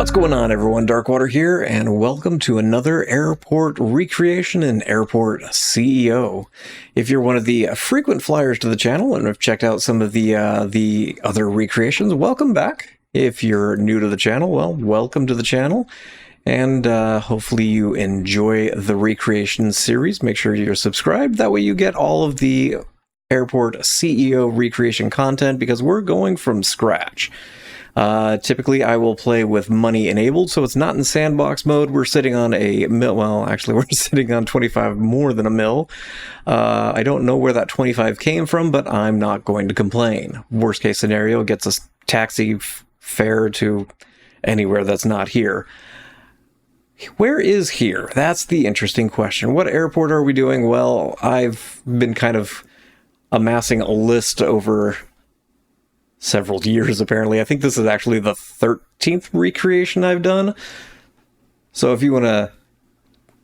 What's going on, everyone? Darkwater here, and welcome to another airport recreation in Airport CEO. If you're one of the frequent flyers to the channel and have checked out some of the other recreations, welcome back. If you're new to the channel, well, welcome to the channel, and hopefully you enjoy the recreation series. Make sure you're subscribed, that way you get all of the Airport CEO recreation content, because we're going from scratch. Typically I will play with money enabled, so it's not in sandbox mode. We're sitting on a mil, well, actually we're sitting on 25 more than a mil. I don't know where that 25 came from, but I'm not going to complain. Worst case scenario, gets us taxi fare to anywhere that's not here. Where is here? That's the interesting question. What airport are we doing? Well, I've been kind of amassing a list over several years, apparently. I think this is actually the 13th recreation I've done. So if you want to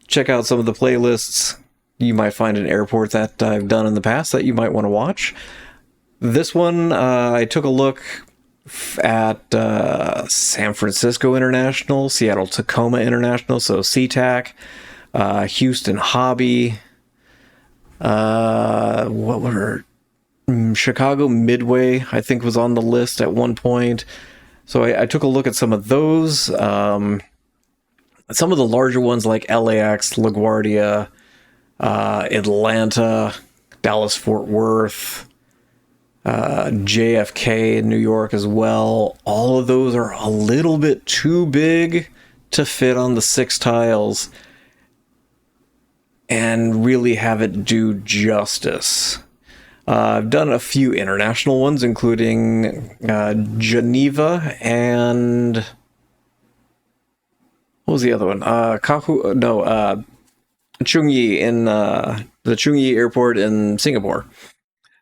check out some of the playlists, you might find an airport that I've done in the past that you might want to watch. This one, I took a look at San Francisco International, Seattle Tacoma International, so SeaTac, Houston Hobby, what were Chicago Midway, I think, was on the list at one point. So I took a look at some of those. Some of the larger ones like LAX, LaGuardia, Atlanta, Dallas-Fort Worth, JFK in New York as well. All of those are a little bit too big to fit on the 6 tiles and really have it do justice. I've done a few international ones, including Geneva and what was the other one? Chungyi in the Chungyi airport in Singapore.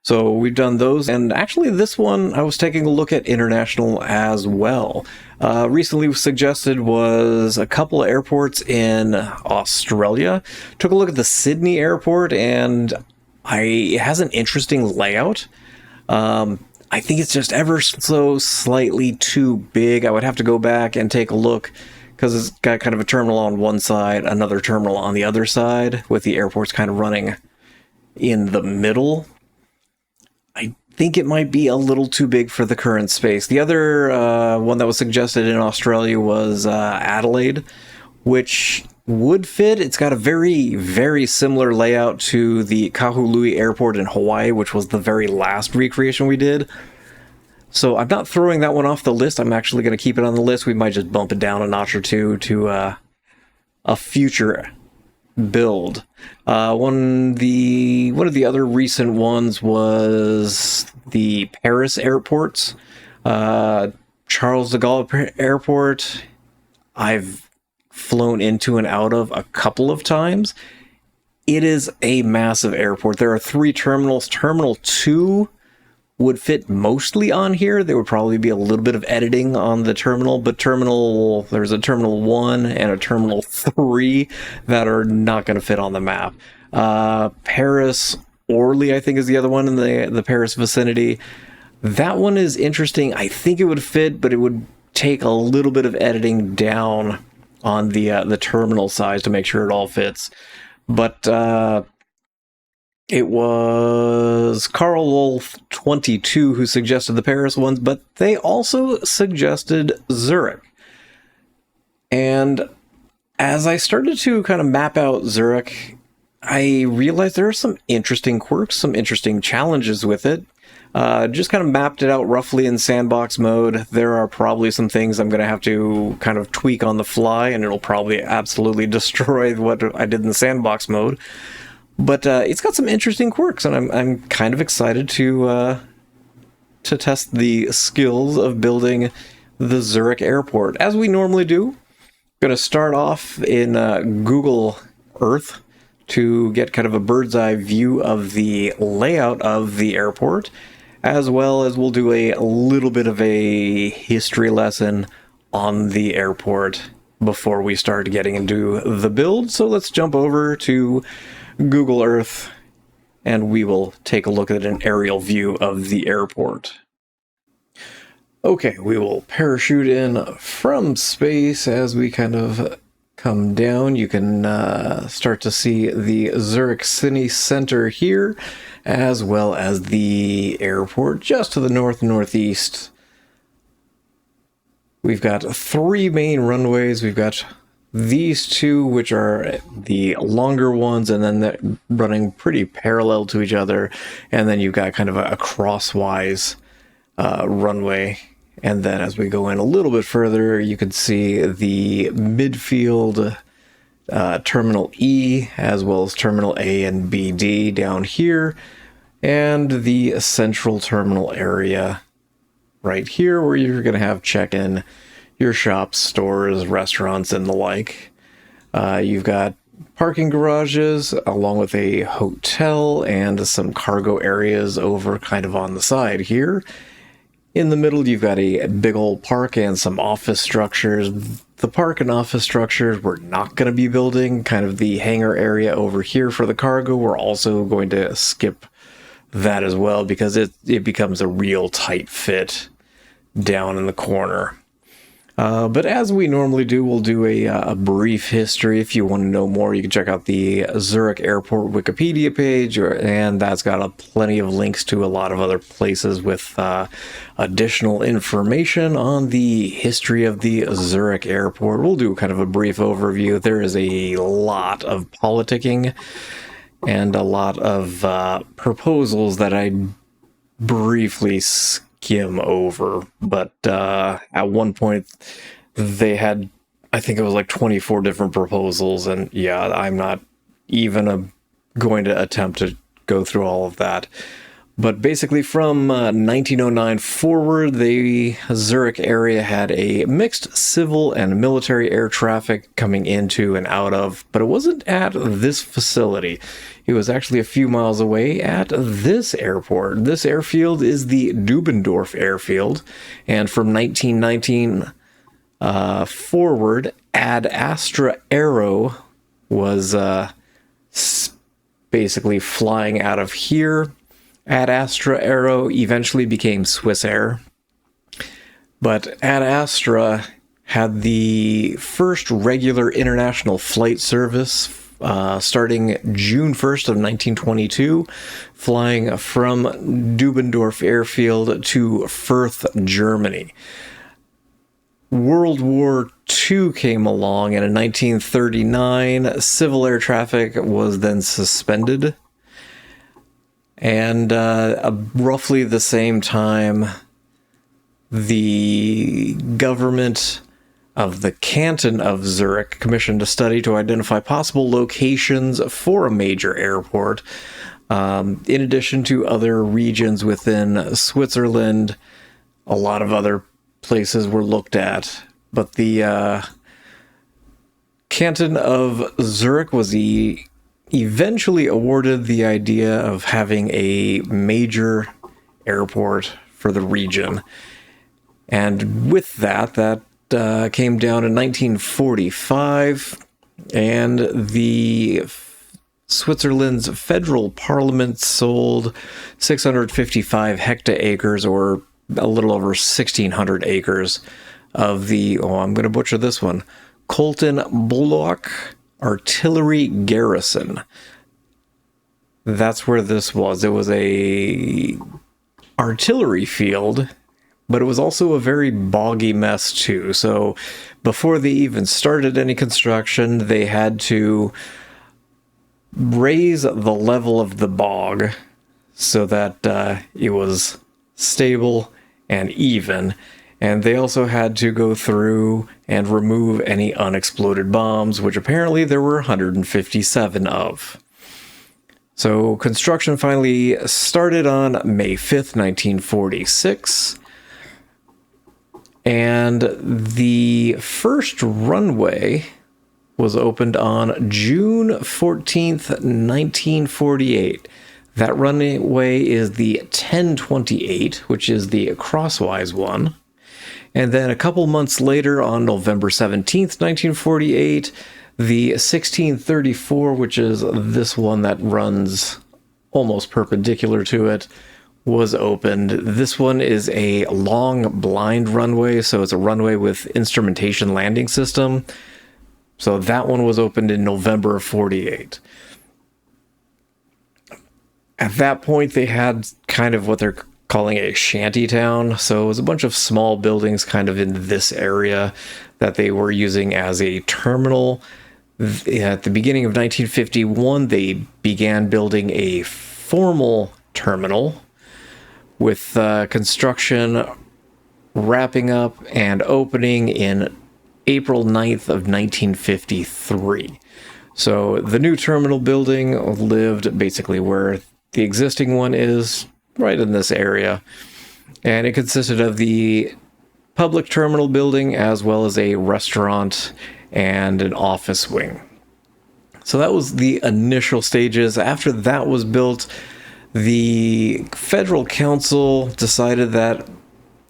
So we've done those, and actually this one I was taking a look at international as well. Recently suggested was a couple of airports in Australia. Took a look at the Sydney airport, and it has an interesting layout. I think it's just ever so slightly too big. I would have to go back and take a look, because it's got kind of a terminal on one side, another terminal on the other side, with the airports kind of running in the middle. I think it might be a little too big for the current space. The other one that was suggested in Australia was Adelaide, which would fit. It's got a very, very similar layout to the Kahului Airport in Hawaii, which was the very last recreation we did. So I'm not throwing that one off the list. I'm actually going to keep it on the list. We might just bump it down a notch or two to a future build. One of the other recent ones was the Paris airports. Charles de Gaulle Airport, I've flown into and out of a couple of times. It is a massive airport. There are 3 terminals. Terminal 2 would fit mostly on here. There would probably be a little bit of editing on the terminal, but there's a terminal 1 and a terminal 3 that are not going to fit on the map. Paris Orly, I think, is the other one in the Paris vicinity. That one is interesting. I think it would fit, but it would take a little bit of editing down on the terminal size to make sure it all fits. But it was Carl Wolf 22 who suggested the Paris ones, but they also suggested Zurich. And as I started to kind of map out Zurich, I realized there are some interesting quirks, some interesting challenges with it. Just kind of mapped it out roughly in sandbox mode. There are probably some things I'm going to have to kind of tweak on the fly, and it'll probably absolutely destroy what I did in the sandbox mode. But it's got some interesting quirks, and I'm kind of excited to test the skills of building the Zurich airport, as we normally do. Going to start off in Google Earth to get kind of a bird's eye view of the layout of the airport, as well as we'll do a little bit of a history lesson on the airport before we start getting into the build. So let's jump over to Google Earth and we will take a look at an aerial view of the airport. Okay, we will parachute in from space as we kind of come down. You can start to see the Zurich City Center here, as well as the airport just to the northeast. We've got 3 main runways. We've got these 2, which are the longer ones, and then they're running pretty parallel to each other. And then you've got kind of a crosswise runway. And then as we go in a little bit further, you can see the midfield Terminal E, as well as Terminal A and BD down here, and the central terminal area right here, where you're going to have check-in, your shops, stores, restaurants, and the like. You've got parking garages, along with a hotel and some cargo areas over kind of on the side here. In the middle, you've got a big old park and some office structures. The park and office structures we're not going to be building. Kind of the hangar area over here for the cargo, we're also going to skip that as well, because it becomes a real tight fit down in the corner. But as we normally do, we'll do a brief history. If you want to know more, you can check out the Zurich Airport Wikipedia page, and that's got plenty of links to a lot of other places with additional information on the history of the Zurich Airport. We'll do kind of a brief overview. There is a lot of politicking and a lot of proposals that I briefly skim over, but at one point they had, I think it was like 24 different proposals, and yeah, I'm not even going to attempt to go through all of that. But basically from 1909 forward, the Zurich area had a mixed civil and military air traffic coming into and out of, but it wasn't at this facility. It was actually a few miles away at this airport. This airfield is the Dubinek airfield, and from 1919 forward, Ad Astra Aero was basically flying out of here. Ad Astra Aero eventually became Swiss Air, but Ad Astra had the first regular international flight service starting June 1st of 1922, flying from Dubinek Airfield to Fürth, Germany. World War II came along, and in 1939, civil air traffic was then suspended. And roughly the same time, the government of the canton of Zurich commissioned a study to identify possible locations for a major airport, in addition to other regions within Switzerland. A lot of other places were looked at, but the canton of Zurich was eventually awarded the idea of having a major airport for the region. And with that came down in 1945, and the Switzerland's federal parliament sold 655 hectaacres, or a little over 1,600 acres, of the, I'm going to butcher this one, Koltenblock Artillery Garrison. That's where this was. It was a artillery field, but it was also a very boggy mess too. So before they even started any construction, they had to raise the level of the bog so that it was stable and even. And they also had to go through and remove any unexploded bombs, which apparently there were 157 of. So construction finally started on May 5th, 1946. And the first runway was opened on June 14th, 1948. That runway is the 1028, which is the crosswise one. And then a couple months later, on November 17th, 1948, the 1634, which is this one that runs almost perpendicular to it, was opened. This one is a long blind runway, so it's a runway with instrumentation landing system. So that one was opened in November of 48. At that point, they had kind of what they're calling a shanty town. So it was a bunch of small buildings kind of in this area that they were using as a terminal. At the beginning of 1951, they began building a formal terminal with construction wrapping up and opening in April 9th of 1953. So the new terminal building lived basically where the existing one is, right in this area. And it consisted of the public terminal building as well as a restaurant and an office wing. So that was the initial stages. After that was built, the federal council decided that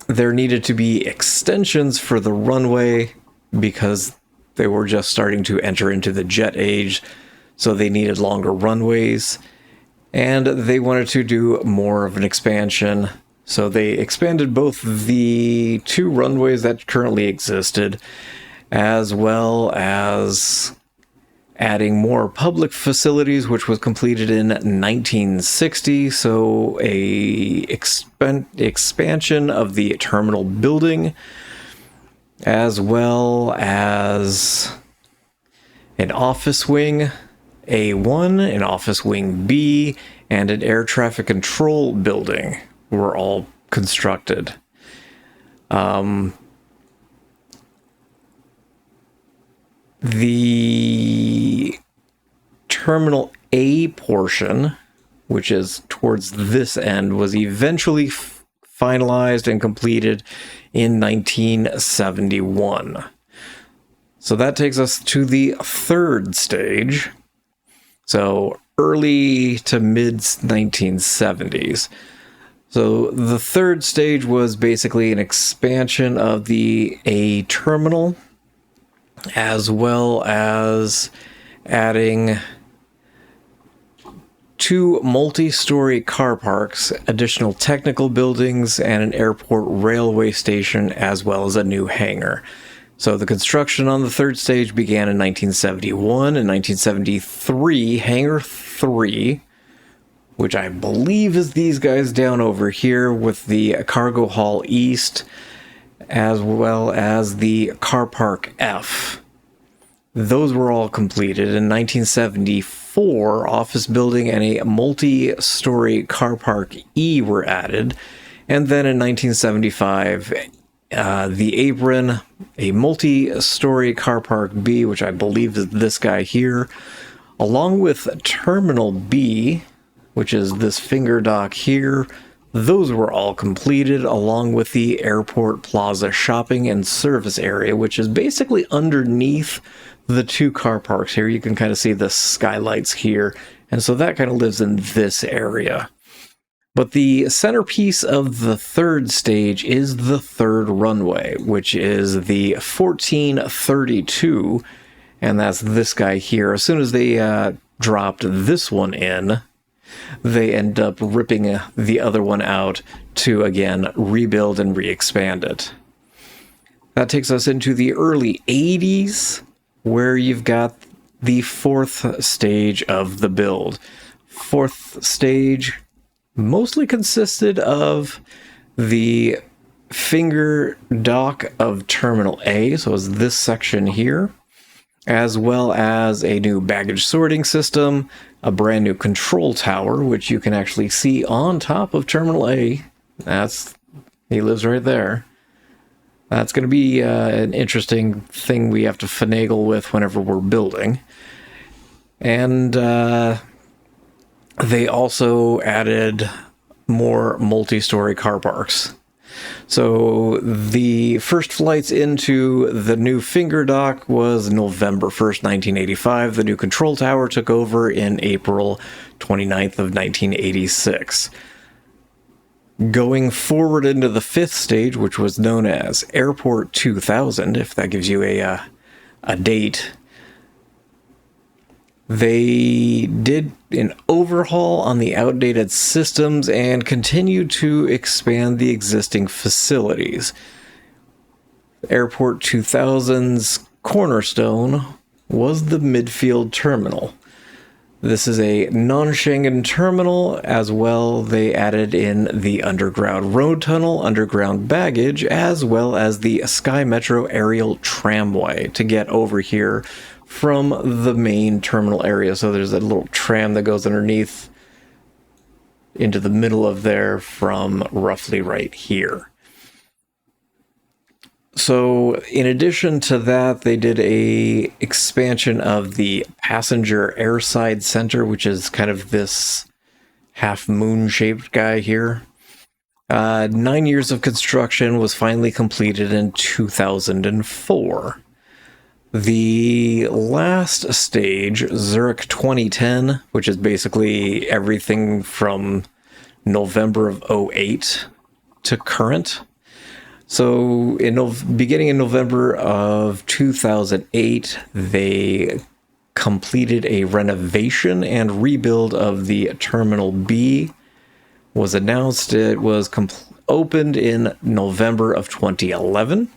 there needed to be extensions for the runway because they were just starting to enter into the jet age, so they needed longer runways, and they wanted to do more of an expansion. So they expanded both the two runways that currently existed, as well as adding more public facilities, which was completed in 1960. So a expansion of the terminal building, as well as an office wing A1, an office wing B, and an air traffic control building were all constructed. The Terminal A portion, which is towards this end, was eventually finalized and completed in 1971. So that takes us to the third stage. So early to mid 1970s. So the third stage was basically an expansion of the A terminal, as well as adding 2 multi-story car parks, additional technical buildings, and an airport railway station, as well as a new hangar. So the construction on the third stage began in 1971. In 1973, Hangar 3, which I believe is these guys down over here with the cargo hall east, as well as the car park F. Those were all completed. In 1974, office building and a multi-story car park E were added. And then in 1975, the apron, a multi-story car park B, which I believe is this guy here, along with Terminal B, which is this finger dock here. Those were all completed, along with the Airport Plaza shopping and service area, which is basically underneath the 2 car parks here. You can kind of see the skylights here, and so that kind of lives in this area. But the centerpiece of the third stage is the third runway, which is the 1432, and that's this guy here. As soon as they dropped this one in, they end up ripping the other one out to, again, rebuild and re-expand it. That takes us into the early 80s, where you've got the fourth stage of the build. Fourth stage mostly consisted of the finger dock of Terminal A, so it's this section here, as well as a new baggage sorting system, a brand new control tower, which you can actually see on top of Terminal A. He lives right there. That's going to be an interesting thing we have to finagle with whenever we're building. And they also added more multi-story car parks. So the first flights into the new finger dock was November 1st, 1985. The new control tower took over in April 29th of 1986. Going forward into the fifth stage, which was known as Airport 2000, if that gives you a date, They did an overhaul on the outdated systems and continued to expand the existing facilities. Airport 2000's cornerstone was the midfield terminal. This is a non-Schengen terminal. As well, they added in the underground road tunnel, underground baggage, as well as the Sky Metro aerial tramway to get over here from the main terminal area. So there's a little tram that goes underneath into the middle of there from roughly right here. So in addition to that, they did a expansion of the passenger airside center, which is kind of this half moon shaped guy here. 9 years of construction was finally completed in 2004. The last stage, Zurich 2010, which is basically everything from November of 08 to current. So beginning in November of 2008, they completed a renovation and rebuild of the Terminal B. Was announced. It was opened in November of 2011.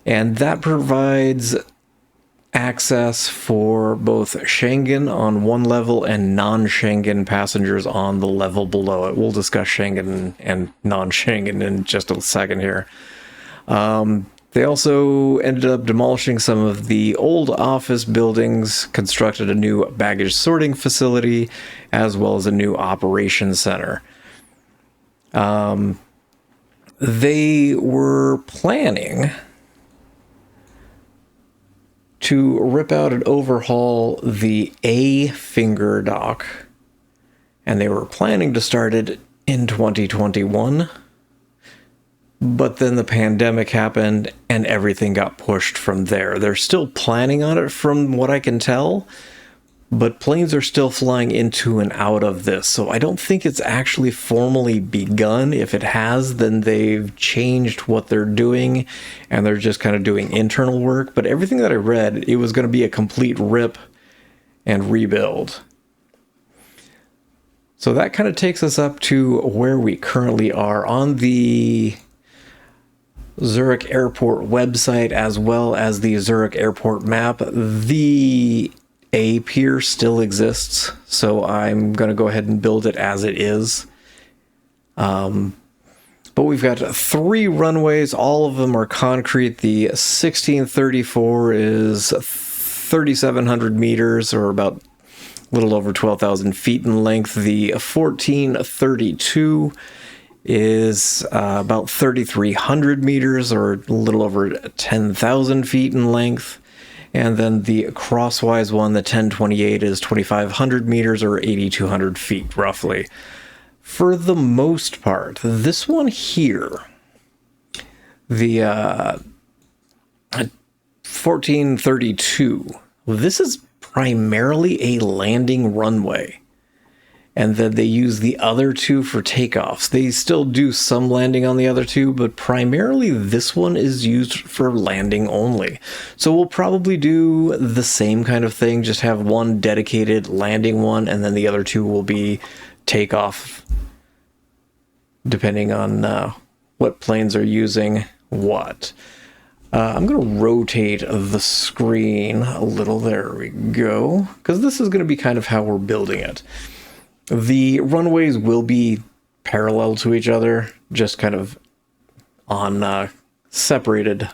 And that provides access for both Schengen on one level and non-Schengen passengers on the level below it. We'll discuss Schengen and non-Schengen in just a second here. They also ended up demolishing some of the old office buildings, constructed a new baggage sorting facility, as well as a new operations center. They were planning to rip out and overhaul the A finger dock, and they were planning to start it in 2021, but then the pandemic happened and everything got pushed from there. They're still planning on it from what I can tell, but planes are still flying into and out of this, so I don't think it's actually formally begun. If it has, then they've changed what they're doing, and they're just kind of doing internal work. But everything that I read, it was going to be a complete rip and rebuild. So that kind of takes us up to where we currently are on the Zurich Airport website, as well as the Zurich Airport map. The A pier still exists, so I'm going to go ahead and build it as it is. But we've got 3 runways. All of them are concrete. The 1634 is 3,700 meters, or about a little over 12,000 feet in length. The 1432 is about 3,300 meters, or a little over 10,000 feet in length. And then the crosswise one, the 1028, is 2,500 meters, or 8,200 feet, roughly. For the most part, this one here, the 1432, this is primarily a landing runway. And then they use the other 2 for takeoffs. They still do some landing on the other 2, but primarily this one is used for landing only. So we'll probably do the same kind of thing, just have one dedicated landing one, and then the other 2 will be takeoff, depending on what planes are using what. I'm going to rotate the screen a little. There we go. Because this is going to be kind of how we're building it. The runways will be parallel to each other, just kind of on separated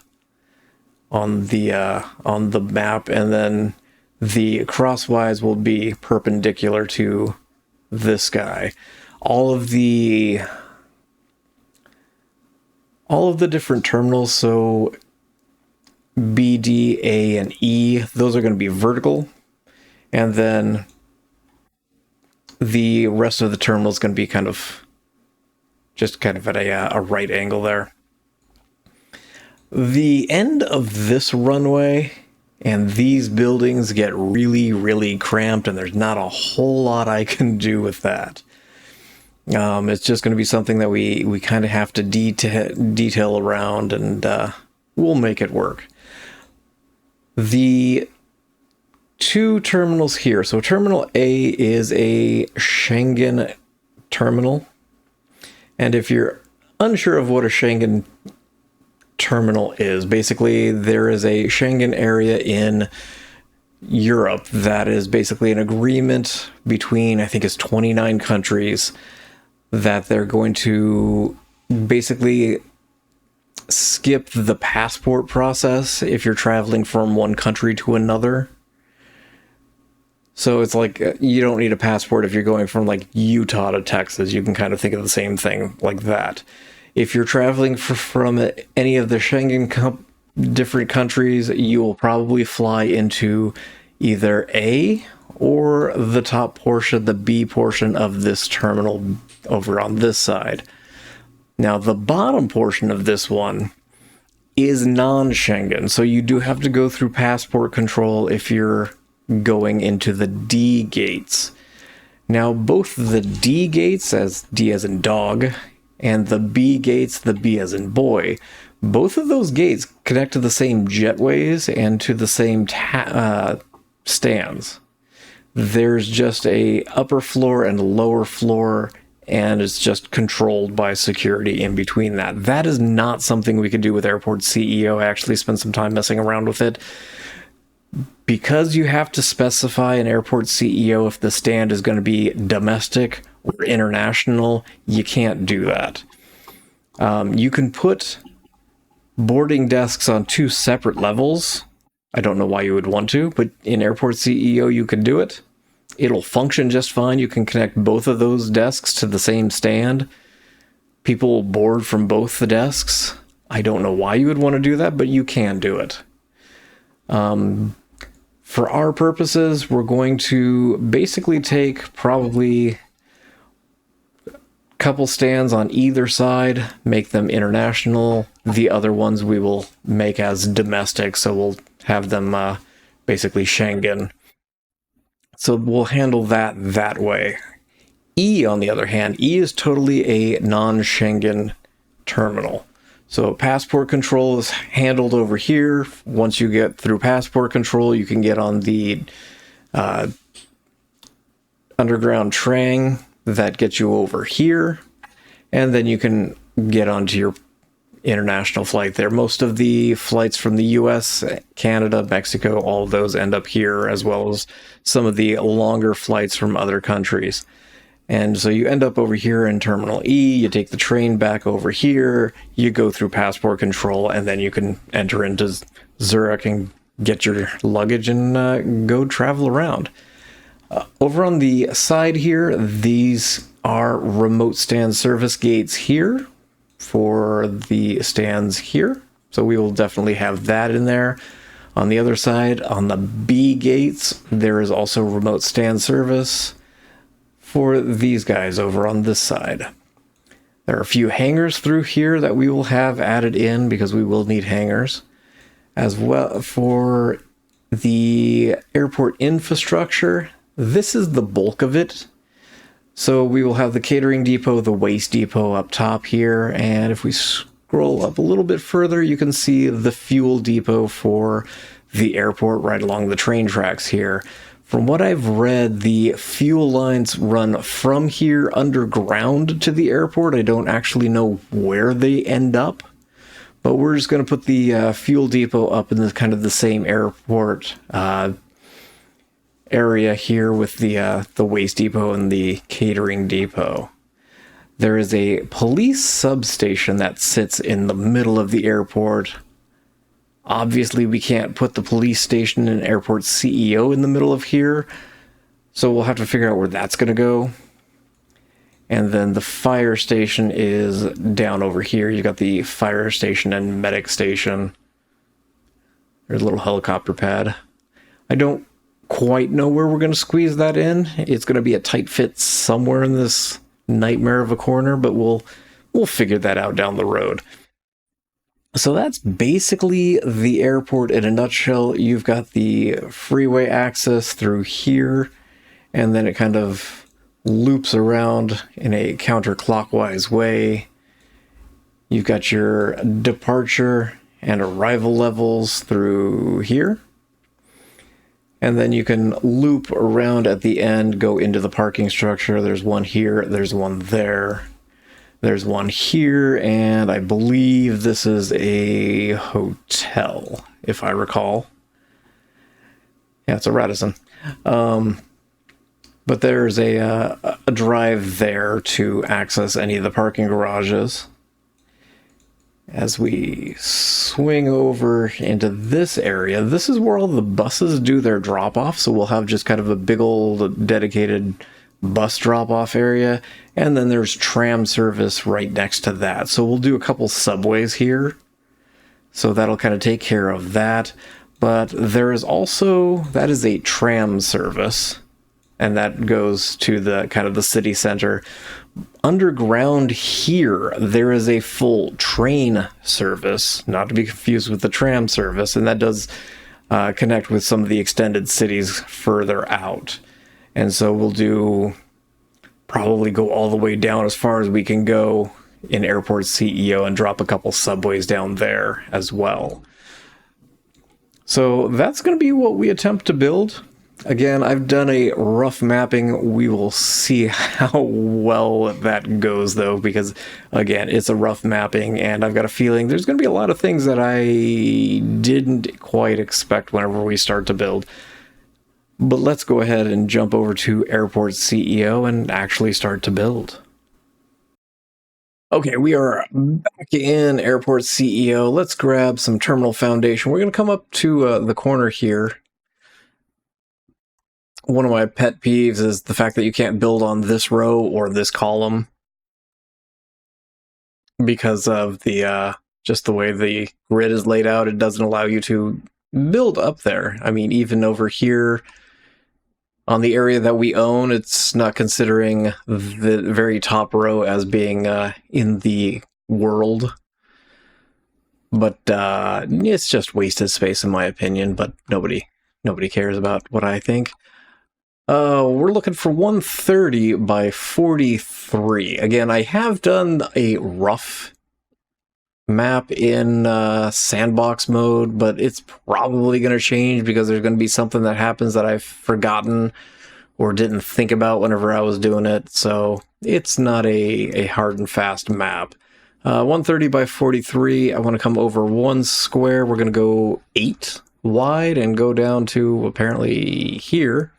on the map, and then the crosswise will be perpendicular to this guy. All of the different terminals, so B, D, A, and E, those are going to be vertical, and then the rest of the terminal is going to be kind of at a right angle there. The end of this runway and these buildings get really, really cramped, and there's not a whole lot I can do with that. It's just going to be something that we kind of have to detail around, and we'll make it work. The two terminals here. So Terminal A is a Schengen terminal. And if you're unsure of what a Schengen terminal is, basically there is a Schengen area in Europe that is basically an agreement between, I think it's 29 countries, that they're going to basically skip the passport process if you're traveling from one country to another. So it's like you don't need a passport if you're going from like Utah to Texas. You can kind of think of the same thing like that. If you're traveling from any of the Schengen different countries, you will probably fly into either A or the top portion, the B portion of this terminal over on this side. Now, the bottom portion of this one is non-Schengen, so you do have to go through passport control if you're going into the D gates. Now, both the D gates, as D as in dog, and the B gates, the B as in boy, both of those gates connect to the same jetways and to the same stands. There's just a upper floor and lower floor, and it's just controlled by security in between that. That is not something we could do with Airport CEO. I actually spent some time messing around with it. Because you have to specify an Airport CEO if the stand is going to be domestic or international, you can't do that. You can put boarding desks on two separate levels. I don't know why you would want to, but in Airport CEO you can do it. It'll function just fine. You can connect both of those desks to the same stand. People will board from both the desks. I don't know why you would want to do that, but you can do it. For our purposes, we're going to basically take probably a couple stands on either side, make them international. The other ones we will make as domestic, so we'll have them basically Schengen. So we'll handle that way. E, on the other hand, E is totally a non-Schengen terminal. So passport control is handled over here. Once you get through passport control, you can get on the underground train that gets you over here. And then you can get onto your international flight there. Most of the flights from the US, Canada, Mexico, all of those end up here, as well as some of the longer flights from other countries. And so you end up over here in Terminal E, you take the train back over here, you go through passport control, and then you can enter into Zurich and get your luggage and go travel around. Over on the side here, these are remote stand service gates here for the stands here. So we will definitely have that in there. On the other side, on the B gates, there is also remote stand service for these guys over on this side. There are a few hangars through here that we will have added in because we will need hangars. As well, for the airport infrastructure, this is the bulk of it. So we will have the catering depot, the waste depot up top here, and if we scroll up a little bit further, you can see the fuel depot for the airport right along the train tracks here. From what I've read, the fuel lines run from here underground to the airport. I don't actually know where they end up, but we're just going to put the fuel depot up in the kind of the same airport area here with the waste depot and the catering depot. There is a police substation that sits in the middle of the airport. Obviously, we can't put the police station and airport CEO in the middle of here, so we'll have to figure out where that's going to go. And then the fire station is down over here. You got the fire station and medic station. There's a little helicopter pad. I don't quite know where we're going to squeeze that in. It's going to be a tight fit somewhere in this nightmare of a corner, but we'll figure that out down the road. So that's basically the airport in a nutshell. You've got the freeway access through here, and then it kind of loops around in a counterclockwise way. You've got your departure and arrival levels through here. And then you can loop around at the end, go into the parking structure. There's one here, there's one there, there's one here, and I believe this is a hotel, if I recall. Yeah, it's a Radisson. But there's a drive there to access any of the parking garages. As we swing over into this area, this is where all the buses do their drop-off, so we'll have just kind of a big old dedicated bus drop-off area, and then there's tram service right next to that. So we'll do a couple subways here, so that'll kind of take care of that. But there is also, that is a tram service, and that goes to the kind of the city center. Underground here, there is a full train service, not to be confused with the tram service, and that does connect with some of the extended cities further out. And so we'll probably go all the way down as far as we can go in Airport CEO and drop a couple subways down there as well. So that's going to be what we attempt to build. Again, I've done a rough mapping. We will see how well that goes, though, because, again, it's a rough mapping, and I've got a feeling there's going to be a lot of things that I didn't quite expect whenever we start to build. But let's go ahead and jump over to Airport CEO and actually start to build. Okay, we are back in Airport CEO. Let's grab some terminal foundation. We're going to come up to the corner here. One of my pet peeves is the fact that you can't build on this row or this column because of the just the way the grid is laid out. It doesn't allow you to build up there. I mean, even over here on the area that we own, it's not considering the very top row as being in the world. But it's just wasted space in my opinion, but nobody cares about what I think. We're looking for 130 by 43. Again, I have done a rough map in sandbox mode, but it's probably going to change because there's going to be something that happens that I've forgotten or didn't think about whenever I was doing it. So it's not a hard and fast map. 130 by 43. I want to come over one square. We're going to go 8 wide and go down to apparently here.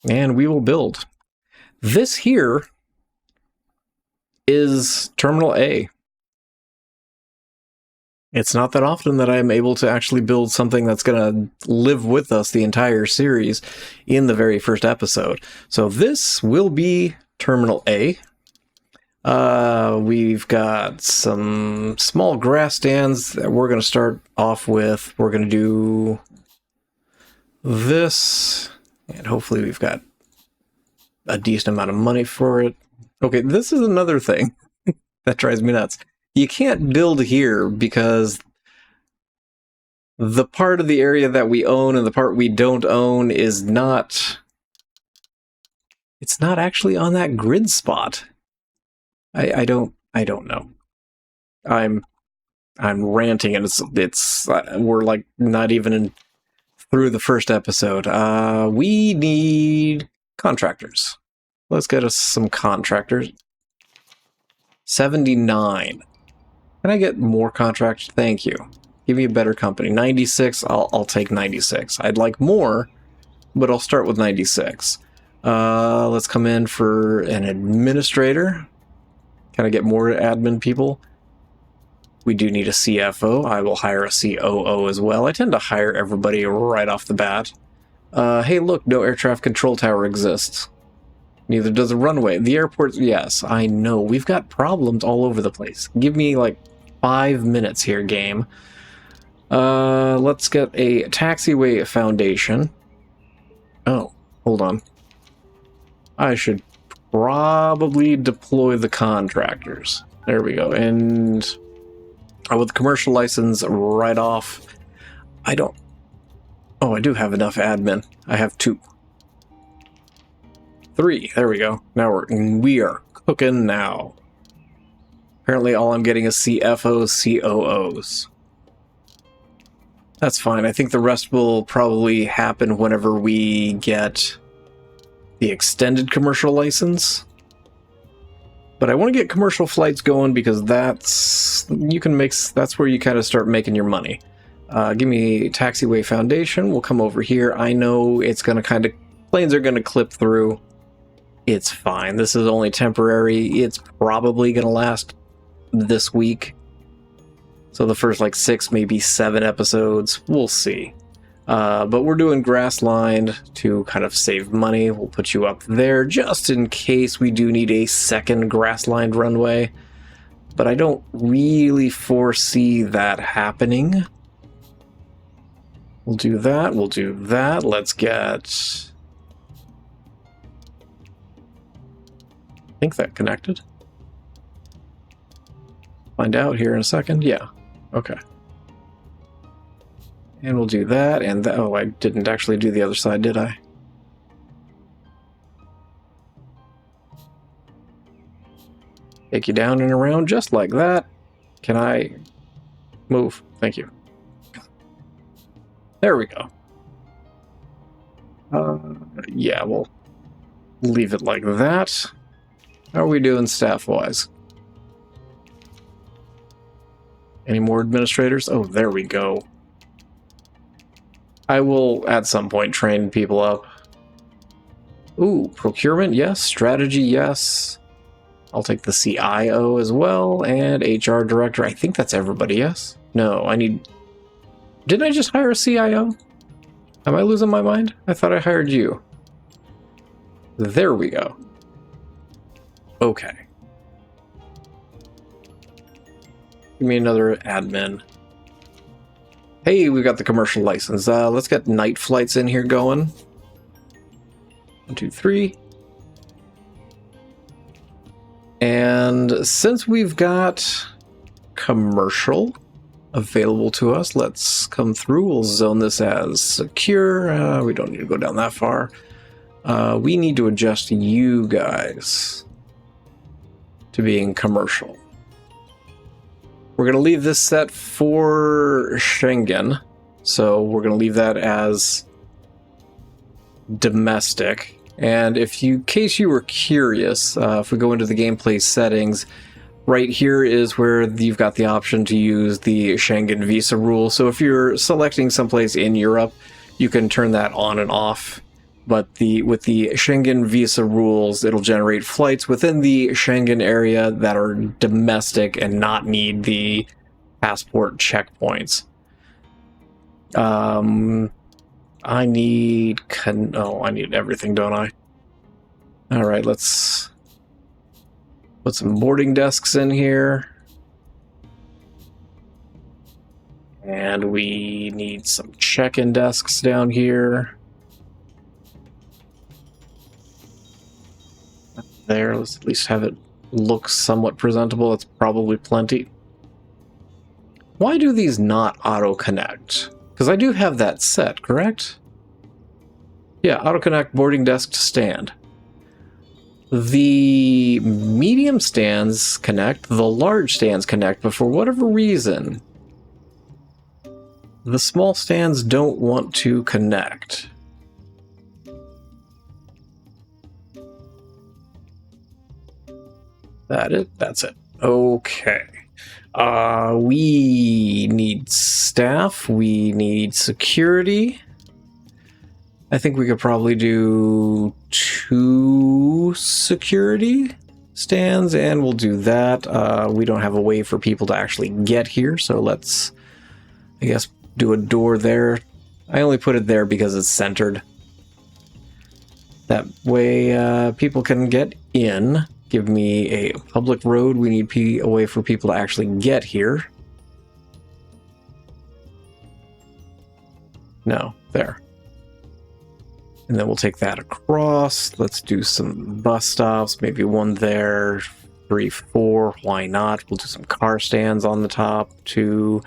And we will build. This here is Terminal A. It's not that often that I'm able to actually build something that's going to live with us the entire series in the very first episode. So this will be Terminal A. We've got some small grass stands that we're going to start off with. We're going to do this. And hopefully we've got a decent amount of money for it. Okay, this is another thing that drives me nuts. You can't build here because the part of the area that we own and the part we don't own is not... It's not actually on that grid spot. I don't know. I'm ranting and it's we're like not even in through the first episode. We need contractors. Let's get us some contractors. 79. Can I get more contractors? Thank you. Give me a better company. 96. I'll take 96. I'd like more, but I'll start with 96. Let's come in for an administrator. Can I get more admin people? We do need a CFO. I will hire a COO as well. I tend to hire everybody right off the bat. Hey, look, no air traffic control tower exists. Neither does a runway. The airport, yes, I know. We've got problems all over the place. Give me like 5 minutes here, game. Let's get a taxiway foundation. Oh, hold on. I should probably deploy the contractors. There we go. And with the commercial license right off, I don't... Oh, I do have enough admin. I have 2. 3. There we go. Now we are cooking now. Apparently all I'm getting is CFOs, COOs. That's fine. I think the rest will probably happen whenever we get the extended commercial license. But I want to get commercial flights going because that's where you kind of start making your money. Give me Taxiway Foundation. We'll come over here. I know it's going to planes are going to clip through. It's fine. This is only temporary. It's probably going to last this week. So the first like 6, maybe 7 episodes. We'll see. But we're doing grass-lined to kind of save money. We'll put you up there just in case we do need a second grass-lined runway. But I don't really foresee that happening. We'll do that. We'll do that. Let's get... I think that connected. Find out here in a second. Yeah. Okay. And we'll do that, and oh, I didn't actually do the other side, did I? Take you down and around just like that. Can I move? Thank you. There we go. Yeah, we'll leave it like that. How are we doing staff-wise? Any more administrators? Oh, there we go. I will, at some point, train people up. Ooh, procurement, yes. Strategy, yes. I'll take the CIO as well, and HR director. I think that's everybody, yes? No, I need... Didn't I just hire a CIO? Am I losing my mind? I thought I hired you. There we go. Okay. Give me another admin. Hey, we've got the commercial license. Let's get night flights in here going. 1, 2, 3. And since we've got commercial available to us, let's come through. We'll zone this as secure. We don't need to go down that far. We need to adjust you guys to being commercial. We're going to leave this set for Schengen, so we're going to leave that as domestic. And in case you were curious, if we go into the gameplay settings, right here is where you've got the option to use the Schengen visa rule. So if you're selecting someplace in Europe, you can turn that on and off. But with the Schengen visa rules, it'll generate flights within the Schengen area that are domestic and not need the passport checkpoints. I need everything, don't I? All right, let's put some boarding desks in here. And we need some check-in desks down here. There, let's at least have it look somewhat presentable. That's probably plenty. Why do these not auto-connect? Because I do have that set, correct? Yeah, auto-connect boarding desk to stand. The medium stands connect, the large stands connect, but for whatever reason, the small stands don't want to connect. That's it. Okay. We need staff. We need security. I think we could probably do 2 security stands, and we'll do that. We don't have a way for people to actually get here, so let's, I guess, do a door there. I only put it there because it's centered. That way people can get in. Give me a public road. We need a way for people to actually get here. No, there. And then we'll take that across. Let's do some bus stops. Maybe one there. 3, 4. Why not? We'll do some car stands on the top. 2,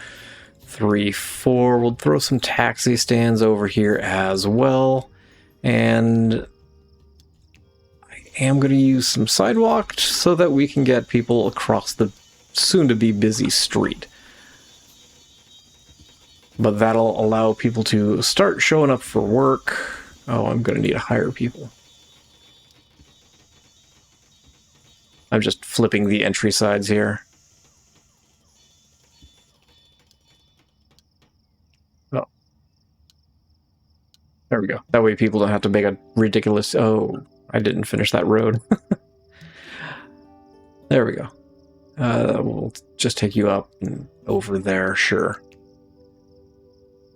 3, 4. We'll throw some taxi stands over here as well. And am going to use some sidewalk so that we can get people across the soon-to-be busy street. but that'll allow people to start showing up for work. Oh, I'm going to need to hire people. I'm just flipping the entry sides here. Oh. There we go. That way people don't have to make a ridiculous... Oh, I didn't finish that road. There we go. We'll just take you up and over there, sure.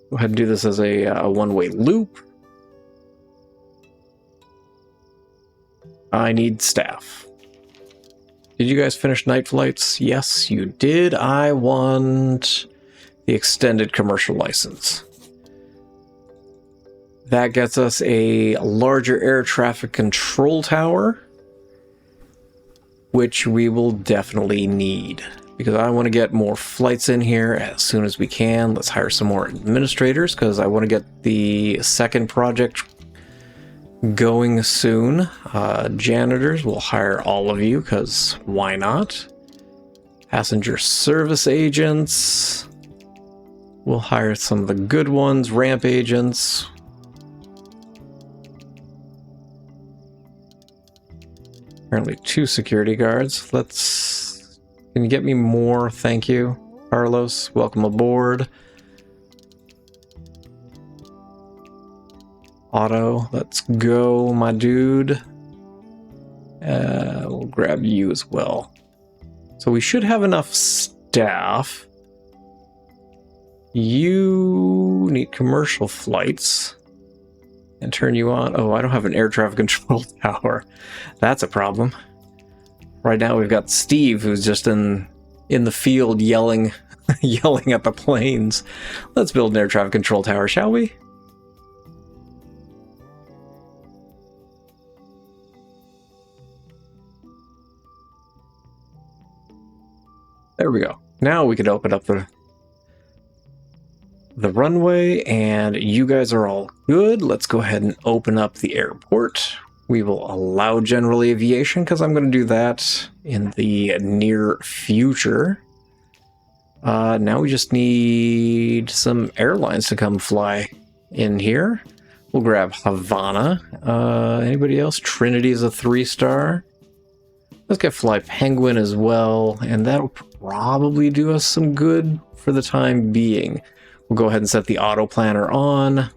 Go ahead and do this as a one-way loop. I need staff. Did you guys finish night flights? Yes, you did. I want the extended commercial license. That gets us a larger air traffic control tower, which we will definitely need because I want to get more flights in here as soon as we can. Let's hire some more administrators because I want to get the second project going soon. Janitors, we'll hire all of you because why not? Passenger service agents, we'll hire some of the good ones. Ramp agents, apparently 2 security guards. Can you get me more? Thank you. Carlos, welcome aboard. Otto, let's go, my dude. We'll grab you as well. So we should have enough staff. You need commercial flights. And turn you on. Oh, I don't have an air traffic control tower. That's a problem. Right now we've got Steve, who's just in the field yelling yelling at the planes. Let's build an air traffic control tower, shall we? There we go. Now we can open up the runway, and you guys are all good. Let's go ahead and open up the airport. We will allow general aviation because I'm going to do that in the near future. Now we just need some airlines to come fly in here. We'll grab Havana. Anybody else? Trinity is a 3-star. Let's get Fly Penguin as well, and that'll probably do us some good for the time being. We'll go ahead and set the auto planner on.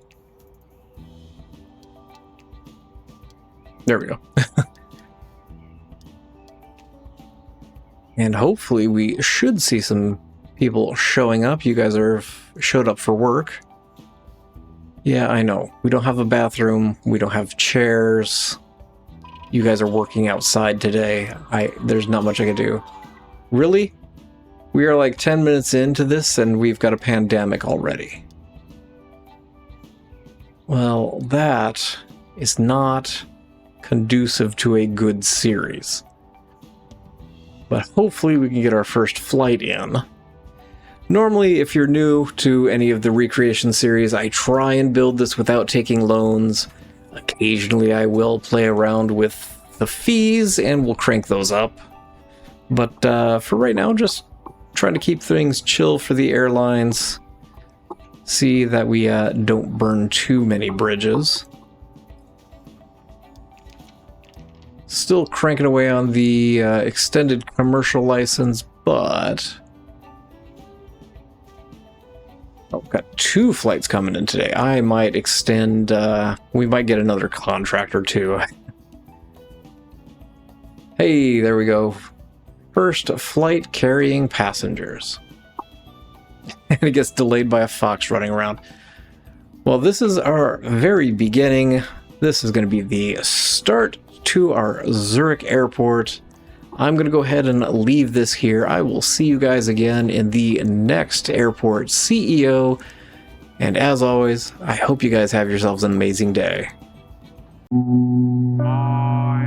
There we go. And hopefully we should see some people showing up. You guys showed up for work. Yeah, I know. We don't have a bathroom. We don't have chairs. You guys are working outside today. There's not much I can do. Really? We are like 10 minutes into this and we've got a pandemic already. Well, that is not conducive to a good series. But hopefully we can get our first flight in. Normally, if you're new to any of the recreation series, I try and build this without taking loans. Occasionally I will play around with the fees and we'll crank those up. But for right now, just trying to keep things chill for the airlines. See that we don't burn too many bridges. Still cranking away on the extended commercial license, but... Oh, we've got 2 flights coming in today. I might extend... we might get another contract or 2. Hey, there we go. First flight carrying passengers. And it gets delayed by a fox running around. Well, this is our very beginning. This is going to be the start to our Zurich airport. I'm going to go ahead and leave this here. I will see you guys again in the next airport CEO. And as always, I hope you guys have yourselves an amazing day. Bye.